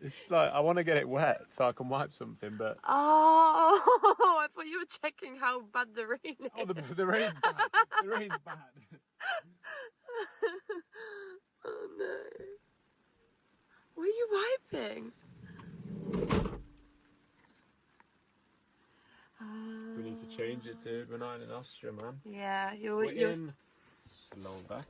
It's like, I want to get it wet so I can wipe something, but... Oh, I thought you were checking how bad the rain is. Oh, the rain's bad. The rain's bad. Oh no. What are you wiping? We need to change it, dude. We're not in Austria, man. Yeah, We're in Slovakia.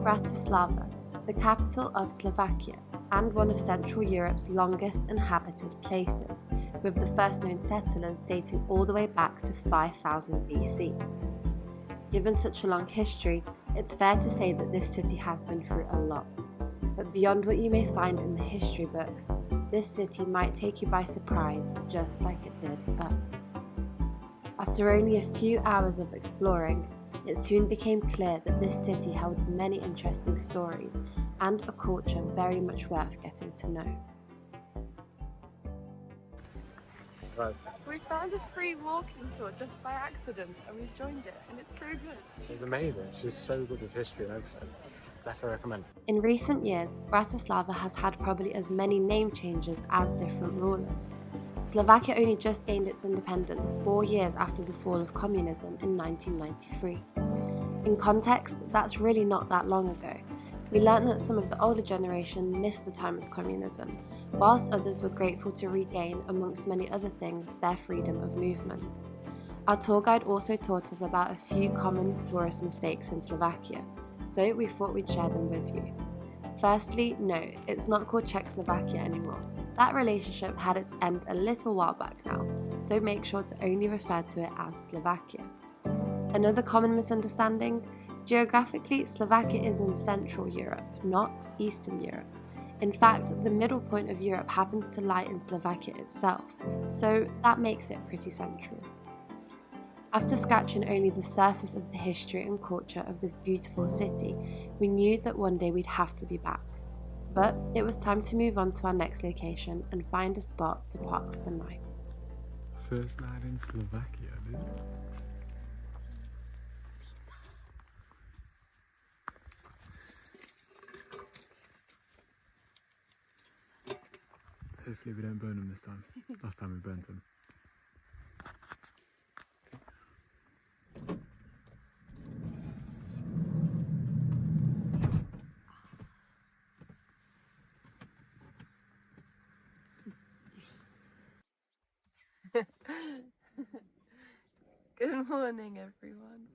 Bratislava, the capital of Slovakia and one of Central Europe's longest inhabited places, with the first known settlers dating all the way back to 5000 BC. Given such a long history, it's fair to say that this city has been through a lot. But beyond what you may find in the history books, this city might take you by surprise, just like it did us. After only a few hours of exploring, it soon became clear that this city held many interesting stories and a culture very much worth getting to know. Right. We found a free walking tour just by accident and we've joined it and it's so good. She's amazing. She's so good with history and everything. Definitely recommend. In recent years, Bratislava has had probably as many name changes as different rulers. Slovakia only just gained its independence 4 years after the fall of communism in 1993. In context, that's really not that long ago. We learnt that some of the older generation missed the time of communism, whilst others were grateful to regain, amongst many other things, their freedom of movement. Our tour guide also taught us about a few common tourist mistakes in Slovakia, so we thought we'd share them with you. Firstly, no, it's not called Czechoslovakia anymore. That relationship had its end a little while back now, so make sure to only refer to it as Slovakia. Another common misunderstanding: geographically, Slovakia is in Central Europe, not Eastern Europe. In fact, the middle point of Europe happens to lie in Slovakia itself, so that makes it pretty central. After scratching only the surface of the history and culture of this beautiful city, we knew that one day we'd have to be back. But it was time to move on to our next location and find a spot to park for the night. First night in Slovakia, dude. Hopefully we don't burn them this time. Last time we burnt them. Good morning, everyone.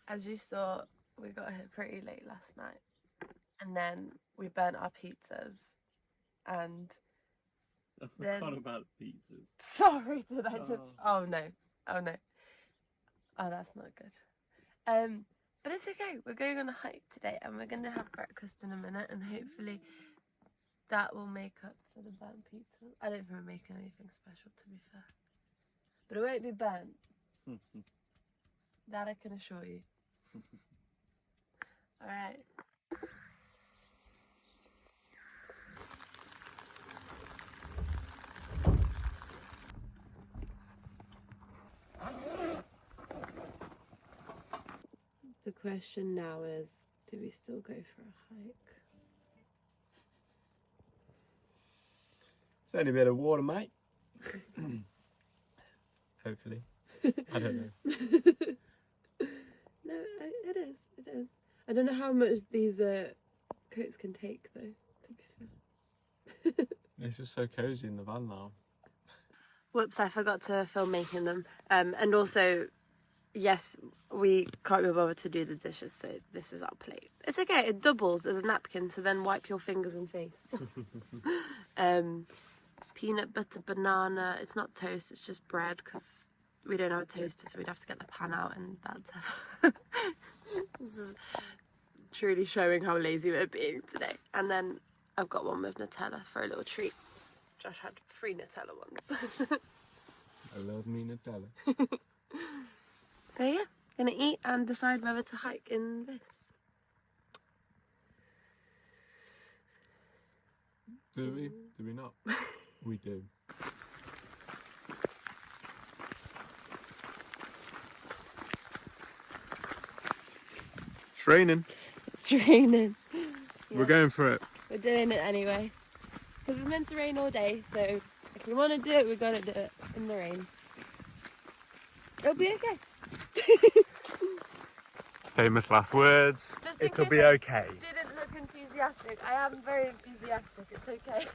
As you saw, we got here pretty late last night, and then we burnt our pizzas, and I forgot about pizzas. Sorry, did I just? Oh no, oh no. Oh, that's not good. But it's okay. We're going on a hike today, and we're gonna have breakfast in a minute, and hopefully that will make up for the burnt pizza. I don't think we're making anything special, to be fair, but it won't be burnt. That I can assure you. All right. The question now is, do we still go for a hike? It's only a bit of water, mate. Hopefully. I don't know. No, it is. It is. I don't know how much these coats can take, though, to be fair. It's just so cozy in the van now. Whoops, I forgot to film making them. And also, yes, we can't be bothered to do the dishes, so this is our plate. It's okay, it doubles as a napkin to then wipe your fingers and face. Peanut butter, banana. It's not toast, it's just bread, because we don't have a toaster, so we'd have to get the pan out, and that's this is truly showing how lazy we're being today. And then I've got one with Nutella for a little treat. Josh had 3 Nutella ones. I love me Nutella. So yeah, Gonna eat and decide whether to hike in this. Do we? Do we not? We do. It's raining. It's raining. We're going for it. We're doing it anyway. Because it's meant to rain all day, so if we want to do it, we've got to do it in the rain. It'll be okay. Famous last words. Just in It'll case be I okay. didn't look enthusiastic. I am very enthusiastic. It's okay.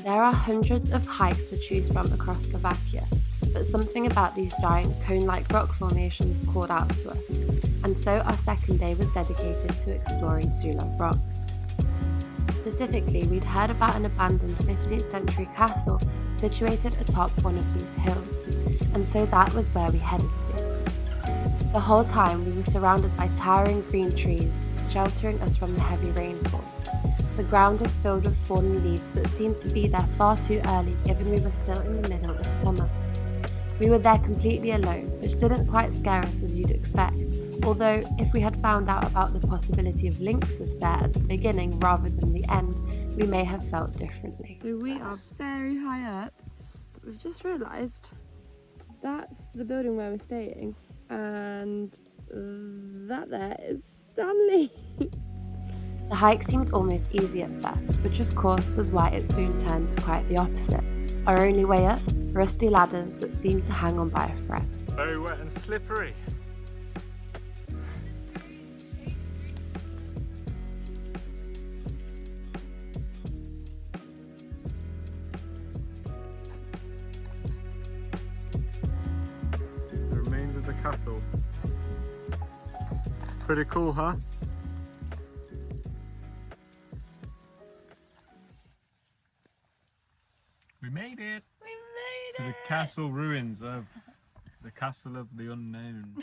There are hundreds of hikes to choose from across Slovakia, but something about these giant cone-like rock formations called out to us, and so our second day was dedicated to exploring Sulov rocks. Specifically, we'd heard about an abandoned 15th century castle situated atop one of these hills, and so that was where we headed to. The whole time we were surrounded by towering green trees, sheltering us from the heavy rainfall. The ground was filled with fallen leaves that seemed to be there far too early given we were still in the middle of summer. We were there completely alone, which didn't quite scare us as you'd expect, although if we had found out about the possibility of lynxes there at the beginning rather than the end, we may have felt differently. So we are very high up, but we've just realised that's the building where we're staying, and that there is Stanley. The hike seemed almost easy at first, which of course was why it soon turned quite the opposite. Our only way up, rusty ladders that seemed to hang on by a thread. Very wet and slippery. The remains of the castle. Pretty cool, huh? We made it! We made To the castle ruins of the Castle of the Unknown.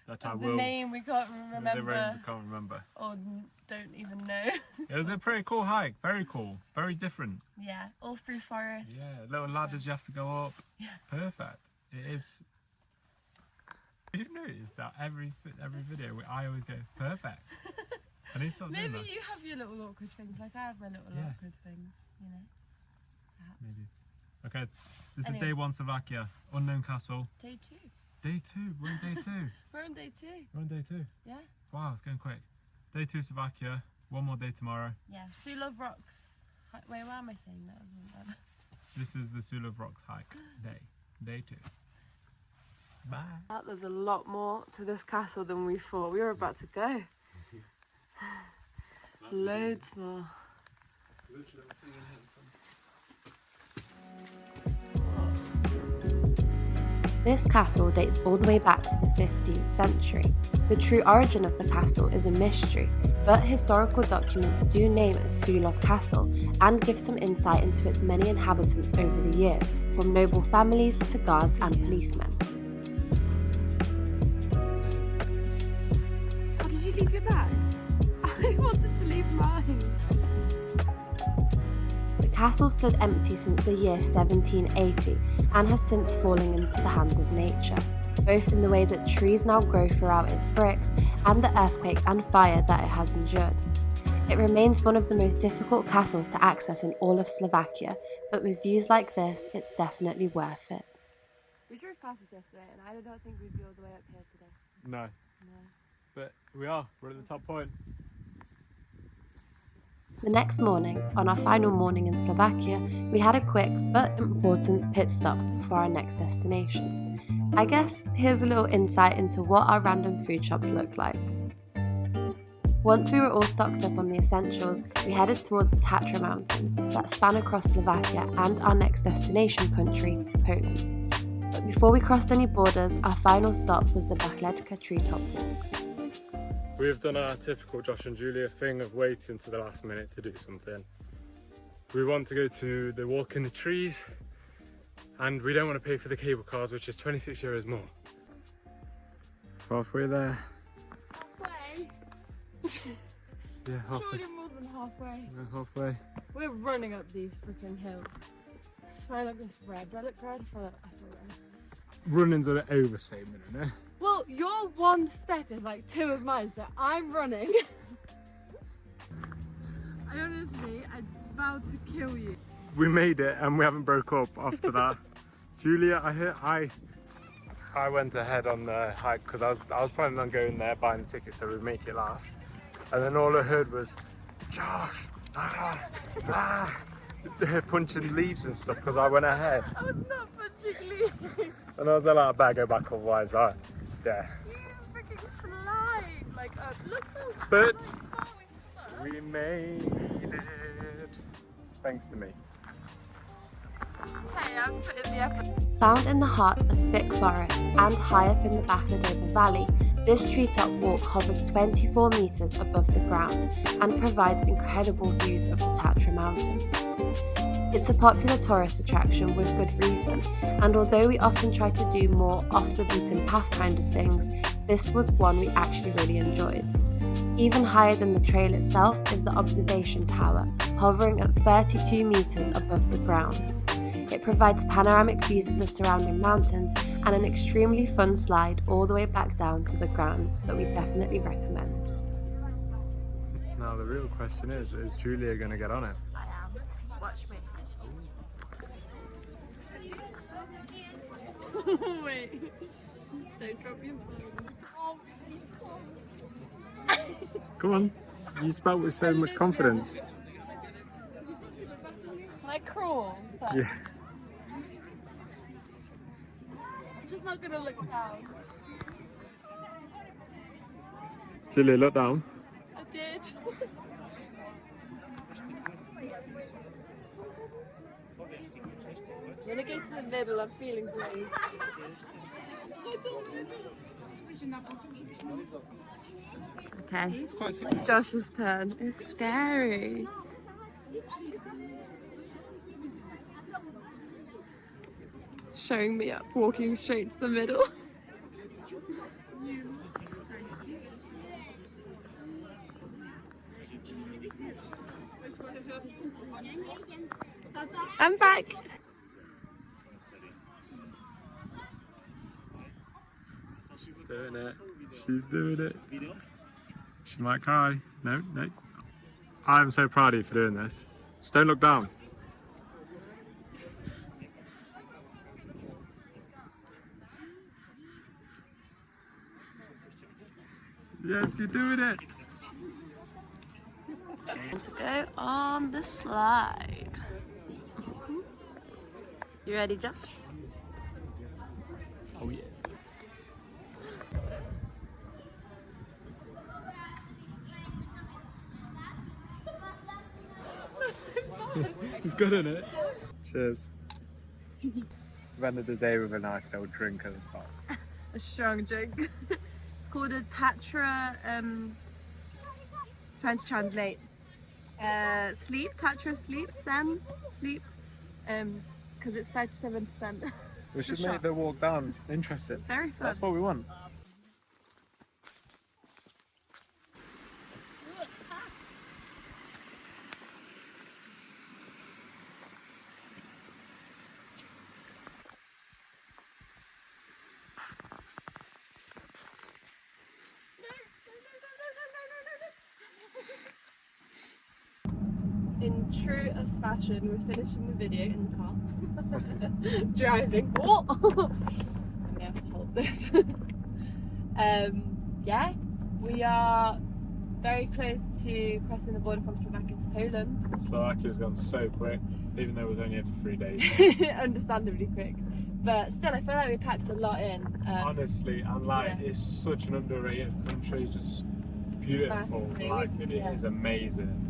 That I the will. name we can't remember. We can't remember. Or don't even know. It was a pretty cool hike. Very cool. Very different. Yeah, all through forest. Yeah, little ladders you have to go up. Yeah. Perfect. It is. Did you notice that every video I always go perfect? I need to stop doing Maybe that. you have your little awkward things, like I have my little Yeah. awkward things, you know. Perhaps. Maybe. Okay, this Anyway. is day 1 Slovakia. Unknown castle. Day 2. Day 2. We're on day 2. We're on day 2. We're on day 2. Yeah. Wow, it's going quick. Day 2 Slovakia. One more day tomorrow. Yeah. Sulov rocks. Wait, why am I saying that? This is the Sulov Rocks hike. Day 2. Bye. There's a lot more to this castle than we thought. We were about to go. Loads more. This castle dates all the way back to the 15th century. The true origin of the castle is a mystery, but historical documents do name it Sulov Castle and give some insight into its many inhabitants over the years, from noble families to guards and policemen. Oh, did you leave your bag? I wanted to leave mine. The castle stood empty since the year 1780 and has since fallen into the hands of nature, both in the way that trees now grow throughout its bricks and the earthquake and fire that it has endured. It remains one of the most difficult castles to access in all of Slovakia, but with views like this, it's definitely worth it. We drove past this yesterday and I don't think we'd be all the way up here today. No. But we are. We're at the top point. The next morning, on our final morning in Slovakia, we had a quick but important pit stop before our next destination. I guess here's a little insight into what our random food shops look like. Once we were all stocked up on the essentials, we headed towards the Tatra Mountains that span across Slovakia and our next destination country, Poland. But before we crossed any borders, our final stop was the Bachletka treetop walk. We've done our typical Josh and Julia thing of waiting to the last minute to do something. We want to go to the walk in the trees and we don't want to pay for the cable cars, which is 26 euros more. Halfway there. Halfway? Yeah, halfway. Surely more than halfway. We're halfway. We're running up these freaking hills. I swear I look this red. Do I look red? I feel red. Running's an overstatement, isn't it? Well, your one step is like 2 of mine, so I'm running. I honestly, I vowed to kill you. We made it and we haven't broke up after that. Julia, I went ahead on the hike because I was planning on going there, buying the ticket so we'd make it last. And then all I heard was, Josh, punching leaves and stuff because I went ahead. I was not punching leaves. And I was like, I better go back otherwise. Yeah. You freaking flied like look how But far we we made it. Thanks to me. Hey, I'm putting the effort. Found in the heart of thick forest and high up in the Bratislava Valley, this treetop walk hovers 24 metres above the ground and provides incredible views of the Tatra Mountains. It's a popular tourist attraction with good reason, and although we often try to do more off the beaten path kind of things, this was one we actually really enjoyed. Even higher than the trail itself is the observation tower, hovering at 32 metres above the ground. It provides panoramic views of the surrounding mountains and an extremely fun slide all the way back down to the ground that we definitely recommend. Now the real question is Julia going to get on it? I am. Watch me. Wait. Don't drop your phone. Come on, you spoke with so much confidence. Can I crawl? Yeah. I'm just not gonna look down. Julia, look down. I did. When I get to the middle, I'm feeling brave. Okay, Josh's turn. It's scary. Showing me up, walking straight to the middle. I'm back. She's doing it. She's doing it. She might cry. No, no. I'm so proud of you for doing this. Just don't look down. Yes, you're doing it. To go on the slide. You ready, Josh? Oh yeah. It's good, isn't it? Cheers. We've ended the day with a nice little drink at the top. A strong drink. It's called a Tatra, trying to translate. Sleep, Tatra sleep, Sen, sleep, because it's 37%. We should make the walk down interesting. Very fun. That's what we want. In true us fashion, we're finishing the video in the car. Driving. Oh! I'm gonna have to hold this. Yeah, we are very close to crossing the border from Slovakia to Poland. Slovakia's gone so quick, even though it was only here for 3 days. Understandably quick. But still, I feel like we packed a lot in. Honestly, and like, yeah. it's such an underrated country, just beautiful. Massively. Like, it Yeah. is amazing.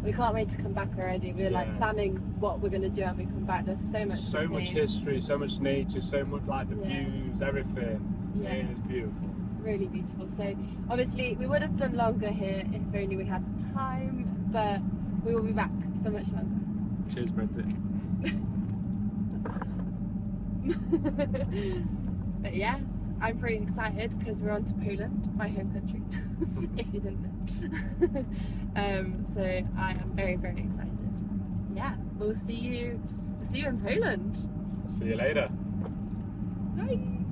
We can't wait to come back already. We're like Yeah. planning what we're going to do and we come back. There's so much So to much see. history, so much nature, so much like the Yeah. views, everything. Yeah. It is beautiful. Really beautiful. So obviously we would have done longer here if only we had the time, but we will be back for much longer. Cheers, Brenton. But yes, I'm pretty excited because we're on to Poland, my home country. if you didn't know. So I am very, very excited. Yeah, we'll see you in Poland. See you later. Bye.